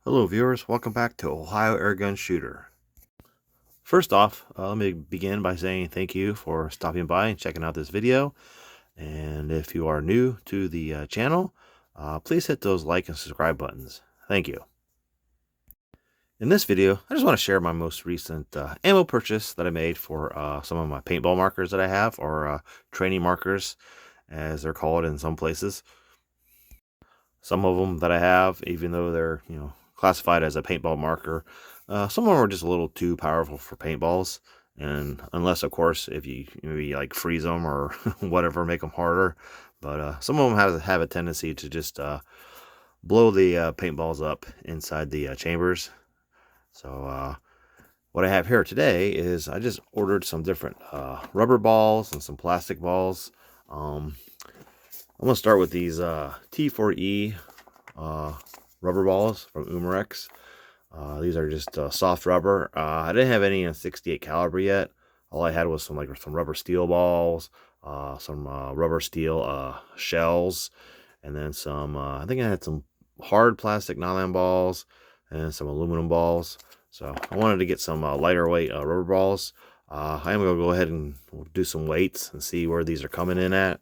Hello viewers, welcome back to Ohio Airgun Shooter. First off, let me begin by saying thank you for stopping by and checking out this video. And if you are new to the channel, please hit those like and subscribe buttons. Thank you. In this video, I just want to share my most recent ammo purchase that I made for some of my paintball markers that I have, or training markers as they're called in some places. Some of them that I have, even though they're, classified as a paintball marker, some of them are just a little too powerful for paintballs. And unless, of course, if you maybe like freeze them or whatever, make them harder. But some of them have a tendency to just blow the paintballs up inside the chambers. So what I have here today is I just ordered some different rubber balls and some plastic balls. I'm going to start with these T4E rubber balls from Umarex. These are just soft rubber. I didn't have any in 68 caliber yet. All I had was some rubber steel balls, some rubber steel shells, and then some, I think I had some hard plastic nylon balls and some aluminum balls. So I wanted to get some lighter weight rubber balls. I am going to go ahead and do some weights and see where these are coming in at.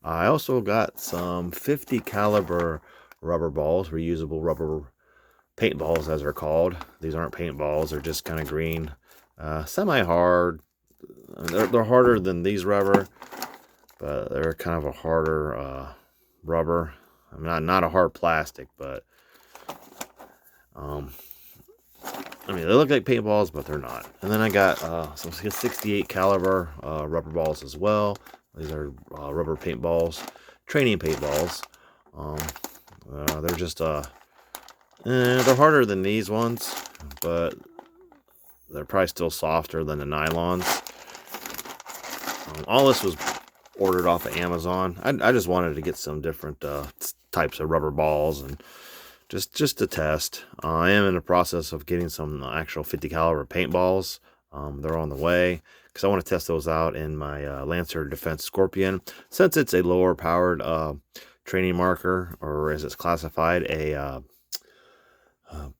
I also got some 50 caliber rubber balls, reusable rubber paintballs as they're called. These aren't paintballs, they're just kind of green, semi-hard. They're harder than these rubber, but they're kind of a harder rubber. I mean, not a hard plastic, but I mean, they look like paintballs, but they're not. And then I got some 68 caliber rubber balls as well. These are rubber paintballs, training paintballs. They're just they're harder than these ones, but they're probably still softer than the nylons. All this was ordered off of Amazon. I just wanted to get some different types of rubber balls and just to test. I am in the process of getting some actual 50 caliber paintballs. They're on the way because I want to test those out in my Lancer Defense Scorpion, since it's a lower powered training marker, or as it's classified, a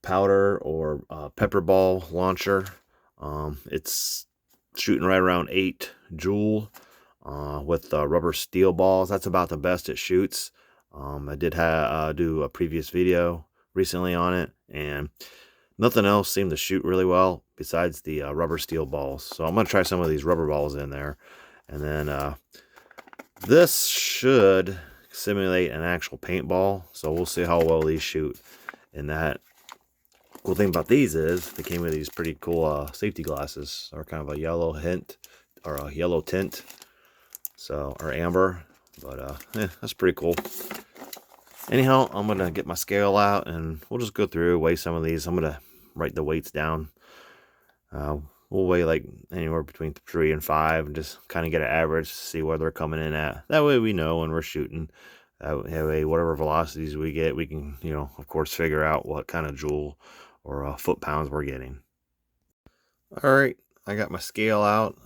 powder or pepper ball launcher. It's shooting right around 8 joule with rubber steel balls. That's about the best it shoots. I did do a previous video recently on it, and nothing else seemed to shoot really well besides the rubber steel balls. So I'm going to try some of these rubber balls in there. And then this should simulate an actual paintball. So we'll see how well these shoot in that. Cool thing about these is they came with these pretty cool safety glasses. They're kind of a yellow hint, or a yellow tint. So, or amber. But that's pretty cool. Anyhow, I'm going to get my scale out and we'll just go through, weigh some of these. I'm going to write the weights down. We'll weigh like anywhere between 3 and 5 and just kind of get an average, see where they're coming in at. That way we know when we're shooting. That way, whatever velocities we get, we can, of course, figure out what kind of joule or foot-pounds we're getting. All right, I got my scale out.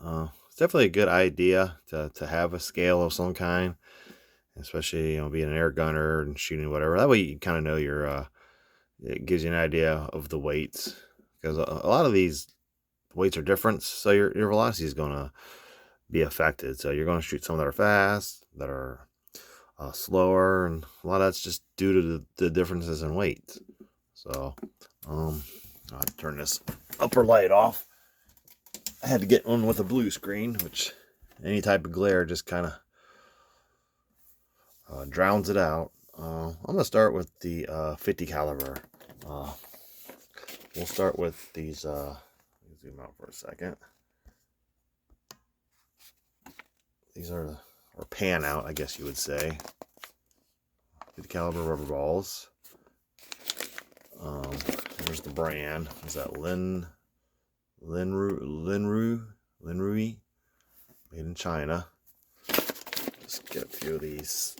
It's definitely a good idea to have a scale of some kind, especially being an air gunner and shooting whatever. That way you kind of know your it gives you an idea of the weights, because a lot of these weights are different, so your velocity is going to be affected. So you're going to shoot some that are fast, that are slower, and a lot of that's just due to the differences in weight. So I'll turn this upper light off. I had to get one with a blue screen, which any type of glare just kind of drowns it out. I'm going to start with the 50 caliber. We'll start with these, zoom out for a second. These are, or pan out, I guess you would say. 50 caliber rubber balls. There's the brand. Is that Linrui, made in China. Just get a few of these.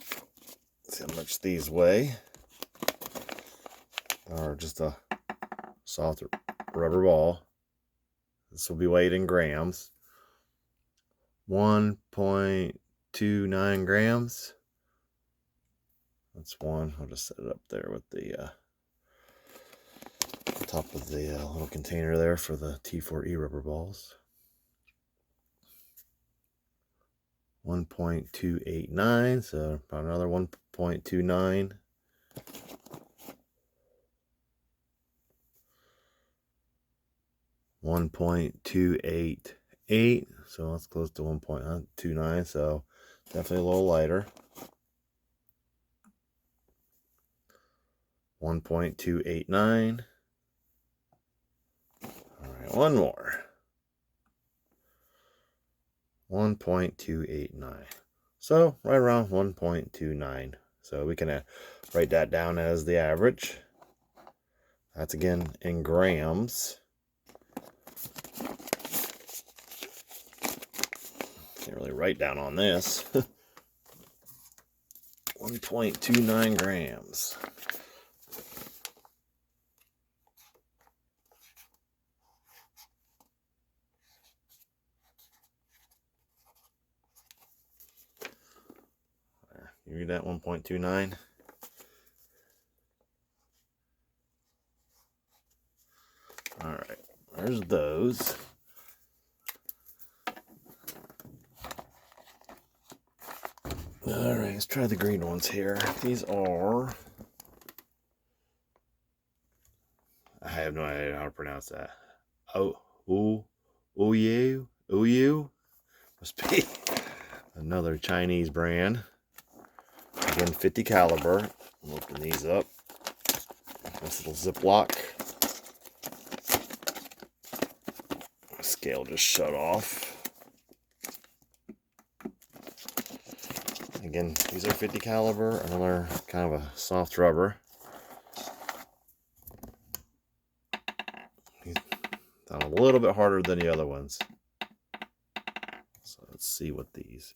See how much these weigh. Or just a soft rubber ball. This will be weighed in grams. 1.29 grams. That's one. I'll just set it up there with the top of the little container there for the T4E rubber balls. 1.289, so about another 1.29. 1.288, so that's close to 1.29, so definitely a little lighter. 1.289. All right, one more. 1.289. So right around 1.29. So we can write that down as the average. That's again in grams. Can't really write down on this. 1.29 grams. You read that 1.29? All right, there's those. All right, let's try the green ones here. These are, I have no idea how to pronounce that. Ouyu must be another Chinese brand. Again, 50 caliber. I'm opening these up. This little Ziploc. Scale just shut off. Again, these are 50 caliber. Another kind of a soft rubber. He's done a little bit harder than the other ones. So let's see what these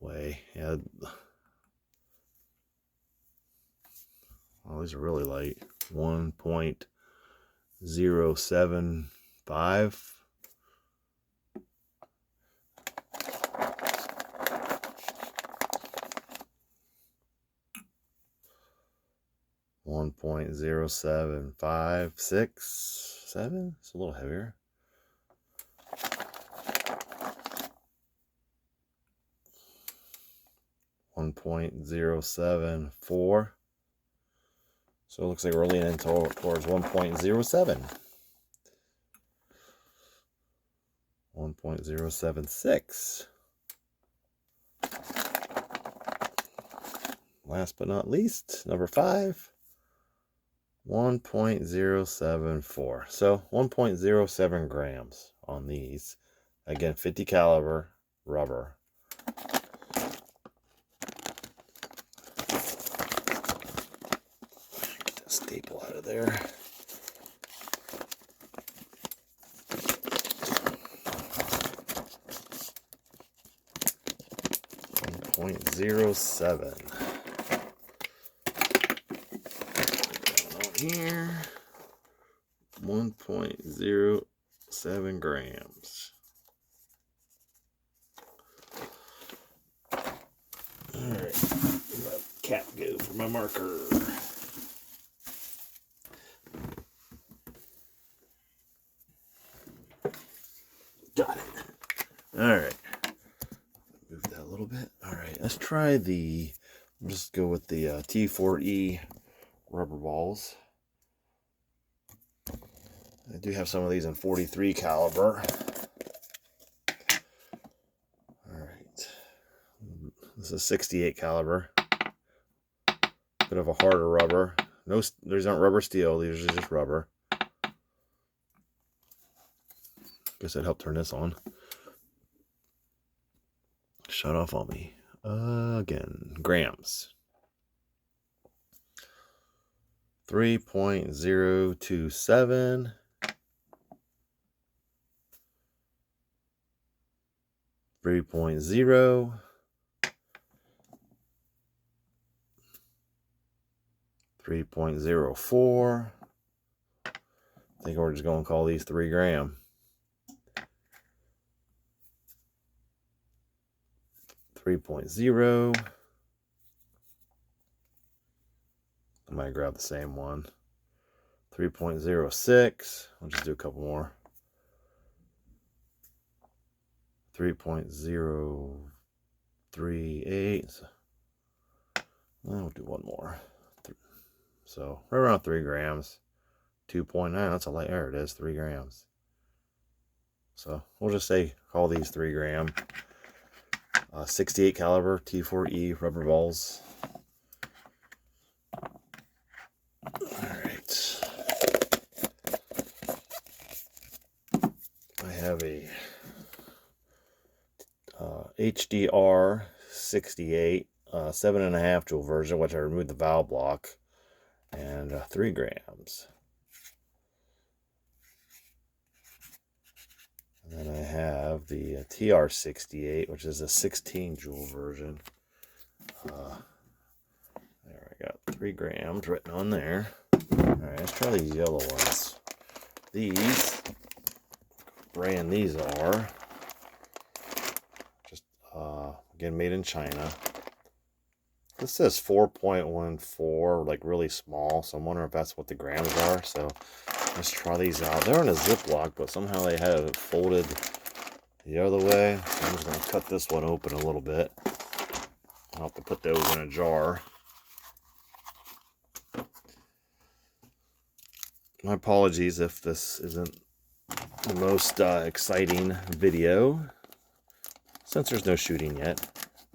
weigh. Yeah. Oh, these are really light. 1.075. 1.0756. It's a little heavier. 1.074. So it looks like we're leaning towards 1.07. 1.076. Last but not least, number 5. 1.074. So 1.07 grams on these. Again, 50 caliber rubber. Get that staple out of there. .07. Here, 1.07 grams. All right, where'd my cap go for my marker? Got it. All right, move that a little bit. All right, let's try the. Just go with the T4E rubber balls. I do have some of these in 43 caliber. All right, this is 68 caliber. Bit of a harder rubber. No, these aren't rubber steel. These are just rubber. Guess I'd help turn this on. Shut off on me. Again, grams. 3.027. 3.0. 3.04. I think we're just going to call these 3 gram. 3.0. I might grab the same one. 3.06. I'll just do a couple more. 3.038. I'll do one more. So right around 3 grams. 2.9. That's a light. There it is. 3 grams. So we'll just say call these 3 gram. 68 caliber T4E rubber balls. Alright. I have a HDR 68 7.5 jewel version, which I removed the valve block, and 3 grams. And then I have the TR68, which is a 16 jewel version. There, I got 3 grams written on there. Alright, let's try these yellow ones. These brand these are just again made in China. This says 4.14, like really small, so I'm wondering if that's what the grams are. So let's try these out. They're in a Ziploc, but somehow they have it folded the other way. So I'm just going to cut this one open a little bit. I'll have to put those in a jar. My apologies if this isn't the most exciting video, since there's no shooting yet,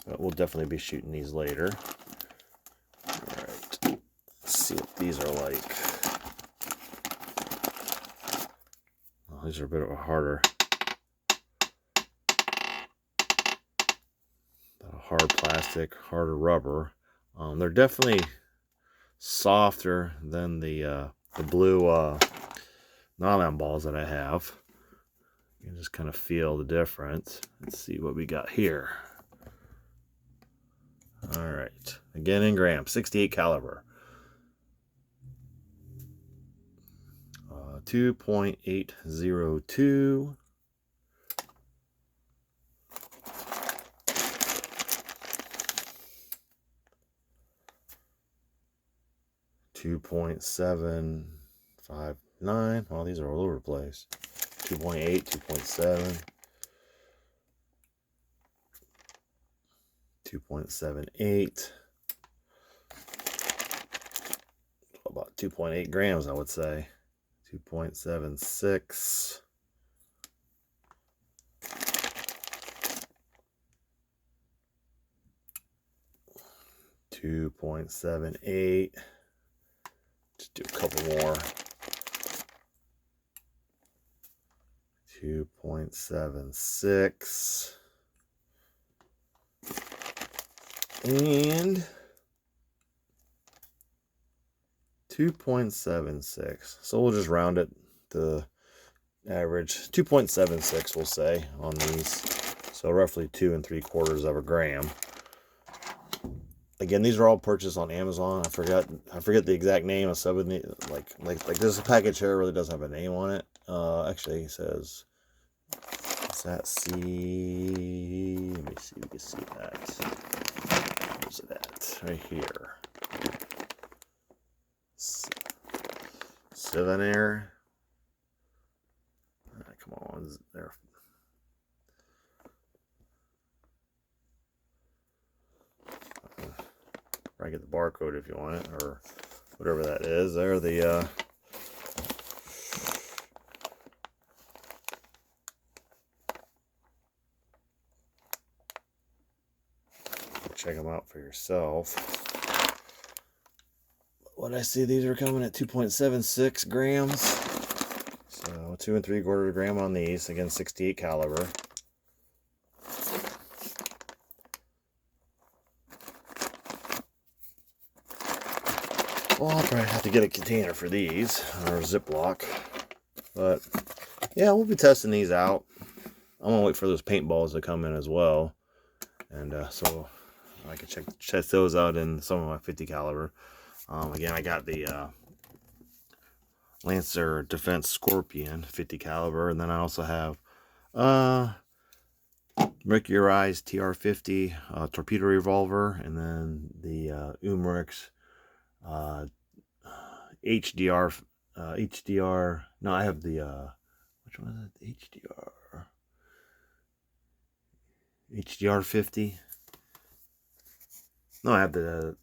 but we'll definitely be shooting these later. Alright, let's see what these are like. Oh, these are a bit of a harder, hard plastic, harder rubber. They're definitely softer than the blue nylon balls that I have. You can just kind of feel the difference. Let's see what we got here. All right, again in grams, 68 caliber. 2.802. 2.759. Well, these are all over the place. 2.8, 2.7, 2.78. About 2.8 grams, I would say. 2.76. 2.78. Just do a couple more. 2.76. And 2.76. So we'll just round it to average. 2.76 we'll say on these. So roughly 2 3/4 of a gram. Again, these are all purchased on Amazon. I forget the exact name of some of the like this package here really doesn't have a name on it. Actually, it says, is that C? Let me see if we can see that. Where's it at? Right here. Souvenir. Right, come on, there. I get the barcode if you want it, or whatever that is. There, the check them out for yourself. What I see, these are coming at 2.76 grams. So 2 3/4 gram on these. Again, 68 caliber. Well, I'll probably have to get a container for these, or a Ziploc. But yeah, we'll be testing these out. I'm gonna wait for those paintballs to come in as well, and so I can check those out in some of my 50 caliber. Again, I got the Lancer Defense Scorpion 50 caliber, and then I also have Mercury's TR50 torpedo revolver, and then the Umrix HDR HDR. No, I have the which one is it? HDR 50. No, I have the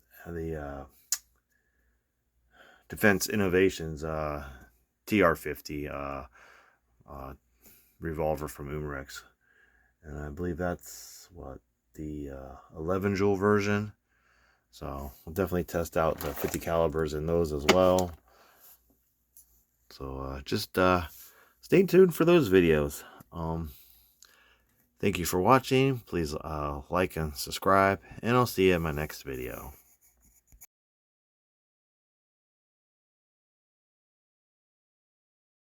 Defense Innovations TR50 revolver from Umarex, and I believe that's what the 11 joule version. So we'll definitely test out the 50 calibers in those as well. So just stay tuned for those videos. Thank you for watching. Please like and subscribe, and I'll see you in my next video.